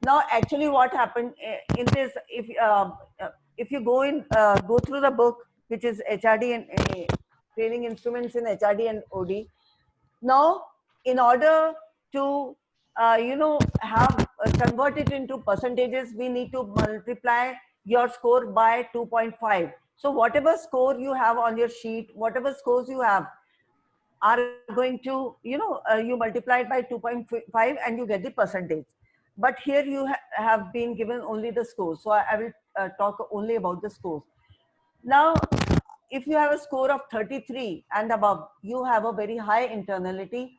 Now, actually, what happened in this, if you go through the book, which is HRD and training instruments in HRD and OD. Now, in order to have convert it into percentages, we need to multiply your score by 2.5. So whatever score you have on your sheet, whatever scores you have are going to, you multiply it by 2.5 and you get the percentage. But here you have been given only the scores. So I will talk only about the scores. Now, if you have a score of 33 and above, you have a very high internality,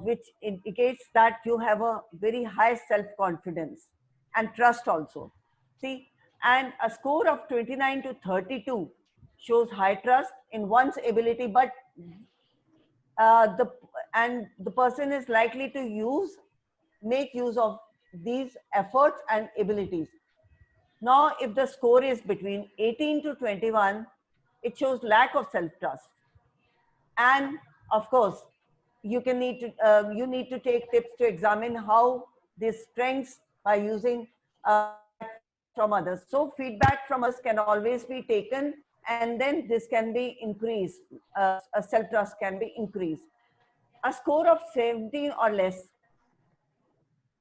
which indicates that you have a very high self-confidence and trust also. See, and a score of 29 to 32 shows high trust in one's ability, but the the person is likely to make use of these efforts and abilities. Now, if the score is between 18 to 21, it shows lack of self-trust. And of course, you need to take tips to examine how these strengths by using from others. So feedback from us can always be taken, and then this can be increased. A self-trust can be increased. A score of 17 or less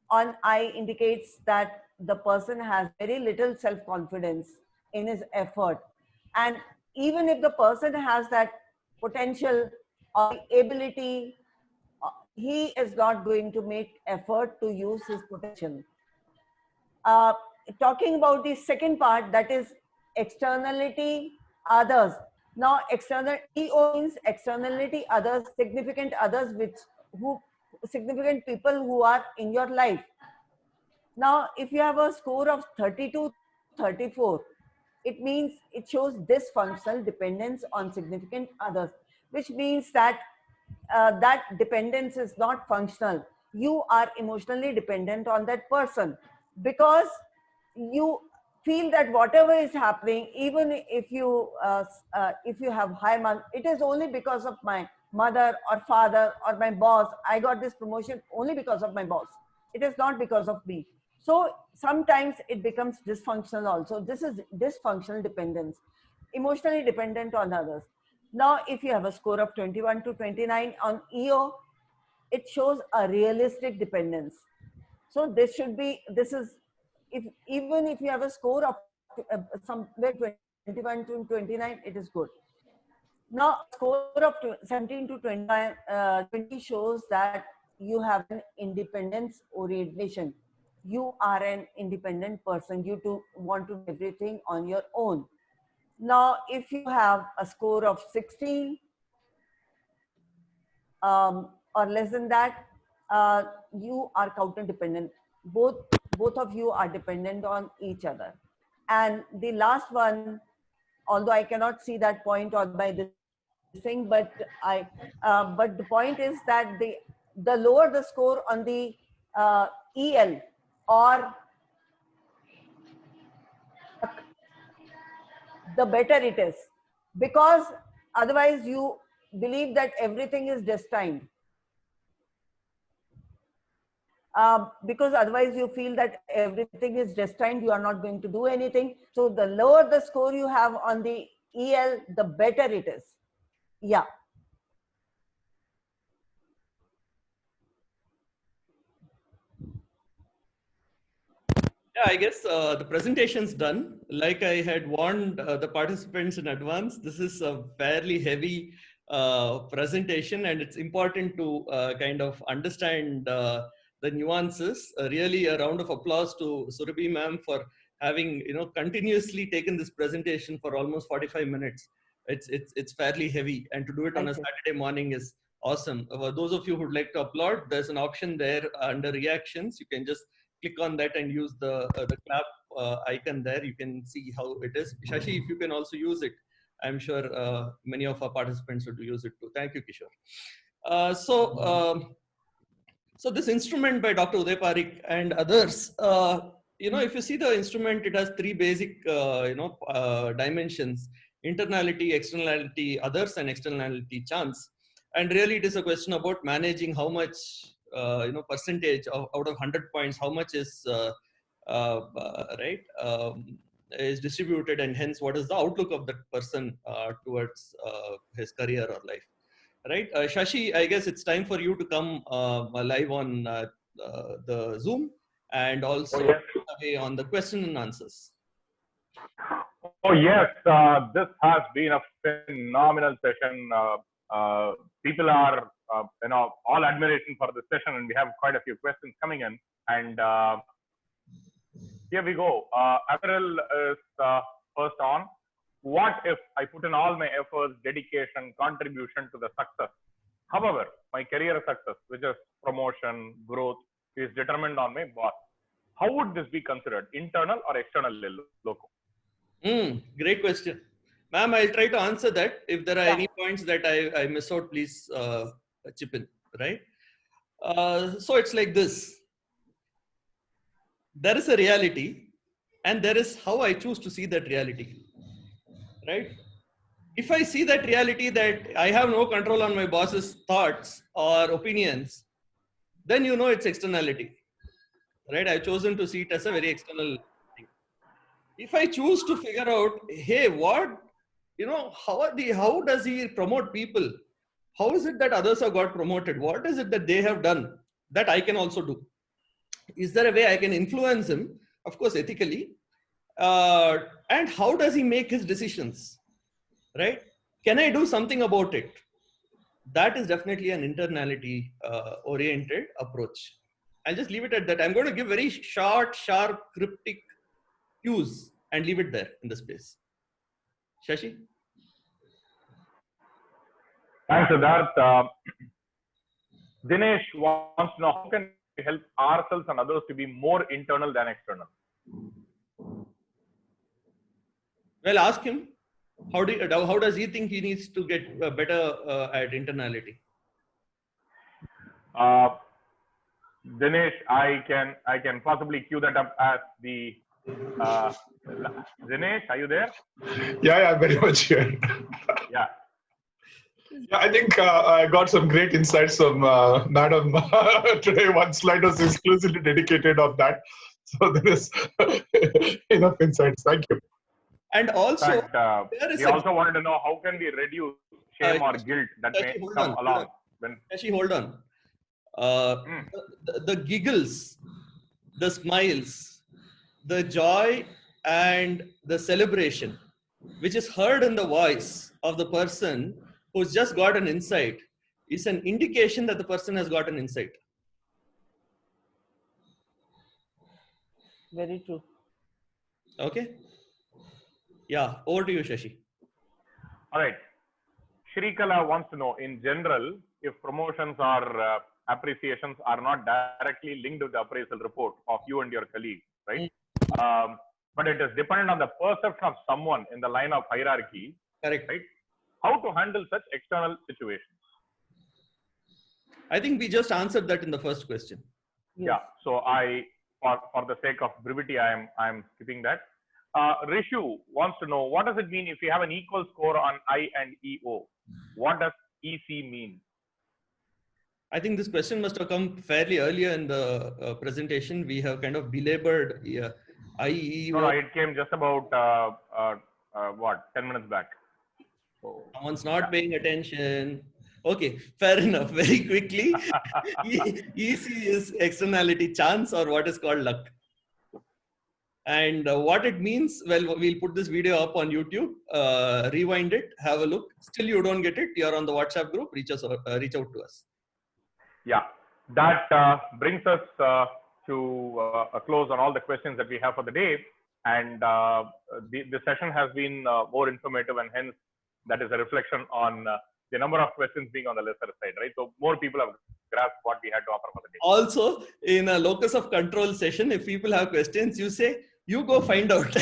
on I indicates that the person has very little self-confidence in his effort. And even if the person has that potential or the ability, he is not going to make effort to use his potential. Uh, Talking about the second part, that is externality others. Now, external EO means externality others, significant others, who significant people who are in your life. Now, if you have a score of 32, 34, it means it shows dysfunctional dependence on significant others, which means that that dependence is not functional. you are emotionally dependent on that person, because you feel that whatever is happening, even if you have high marks, it is only because of my mother or father or my boss. I got this promotion only because of my boss. It is not because of me. So sometimes it becomes dysfunctional also. This is dysfunctional dependence, emotionally dependent on others. Now, if you have a score of 21 to 29 on EO, it shows a realistic dependence. So this should be, this is, if even if you have a score of somewhere 21 to 29, it is good. Now, score of 17 to 20 shows that you have an independence orientation. You are an independent person. You do want to do everything on your own. Now, if you have a score of 16 or less than that, you are counter dependent. Both of you are dependent on each other. And the last one, although I cannot see that point on by this thing, but but the point is that the lower the score on the EL, or the better it is, because otherwise you believe that everything is destined. Because otherwise you feel that everything is destined, you are not going to do anything. So the lower the score you have on the EL, the better it is. Yeah. Yeah, I guess the presentation's done. Like I had warned the participants in advance, this is a fairly heavy presentation, and it's important to kind of understand the nuances. Really, a round of applause to Surabhi ma'am for having continuously taken this presentation for almost 45 minutes. It's fairly heavy, and to do it on a Saturday morning is awesome. Those of you who'd like to applaud, there's an option there under reactions. You can just click on that and use the clap icon there. You can see how it is. Shashi, if you can also use it, I'm sure many of our participants would use it too. Thank you, Kishore. So this instrument by Dr. Uday Parikh and others, if you see the instrument, it has three basic, dimensions: internality, externality, others, and externality, chance. And really, it is a question about managing how much, percentage out of 100 points, how much is right is distributed, and hence what is the outlook of that person towards his career or life. Right, Shashi, I guess it's time for you to come live on the Zoom, and also on the question and answers. Oh yes, this has been a phenomenal session. People are, all admiration for the session, and we have quite a few questions coming in. And here we go. Avril is first on. What if I put in all my efforts, dedication, contribution to the success? However, my career success, which is promotion, growth, is determined on my boss. How would this be considered, internal or external, Loco? Great question. Ma'am, I'll try to answer that. If there are any points that I miss out, please chip in, right? So it's like this. There is a reality, and there is how I choose to see that reality, right? If I see that reality that I have no control on my boss's thoughts or opinions, then it's externality, right? I've chosen to see it as a very external thing. If I choose to figure out, hey, what, how does he promote people? How is it that others have got promoted? What is it that they have done that I can also do? Is there a way I can influence him? Of course, ethically. And how does he make his decisions? Right? Can I do something about it? That is definitely an internality oriented approach. I'll just leave it at that. I'm going to give very short, sharp, cryptic cues and leave it there in the space. Shashi? Thanks, Siddharth. Dinesh wants to know, how can we help ourselves and others to be more internal than external? Well, ask him. How does he think he needs to get better at internality? Dinesh, I can possibly cue that up as the Dinesh, are you there? Yeah, very much here. Yeah. Yeah, I think I got some great insights from Madam today. One slide was exclusively dedicated of that. So there is enough insights. Thank you. And In also, fact, there is we also wanted to know how can we reduce shame or guilt that may Shashi, hold come on, along when. Shashi, hold on. The giggles, the smiles, the joy, and the celebration, which is heard in the voice of the person who's just got an insight, is an indication that the person has got an insight. Very true. Okay. Yeah. Over to you, Shashi. All right. Shrikala wants to know, in general, if promotions or appreciations are not directly linked with the appraisal report of you and your colleague, right? But it is dependent on the perception of someone in the line of hierarchy, Correct. right? How to handle such external situations? I think we just answered that in the first question. Yes. Yeah. So for the sake of brevity, I am skipping that. Rishu wants to know, what does it mean if you have an equal score on I and EO? What does EC mean? I think this question must have come fairly earlier in the presentation. We have kind of belabored IEO. No, it came just about 10 minutes back. So, Someone's not paying attention. Okay, fair enough. Very quickly, EC is externality, chance, or what is called luck. And what it means, well, we'll put this video up on YouTube, rewind it, have a look. Still you don't get it, you're on the WhatsApp group, reach out to us. Yeah, that brings us to a close on all the questions that we have for the day. And the session has been more informative, and hence that is a reflection on the number of questions being on the lesser side, right? So more people have grasped what we had to offer for the day. Also, in a locus of control session, if people have questions, you say, you go find out.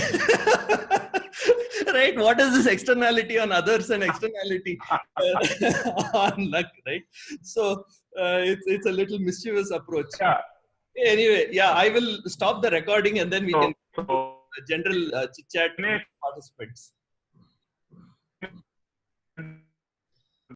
Right? What is this externality on others and externality on luck, right? So it's a little mischievous approach. Yeah. Anyway, yeah, I will stop the recording and then we can general chit chat with participants.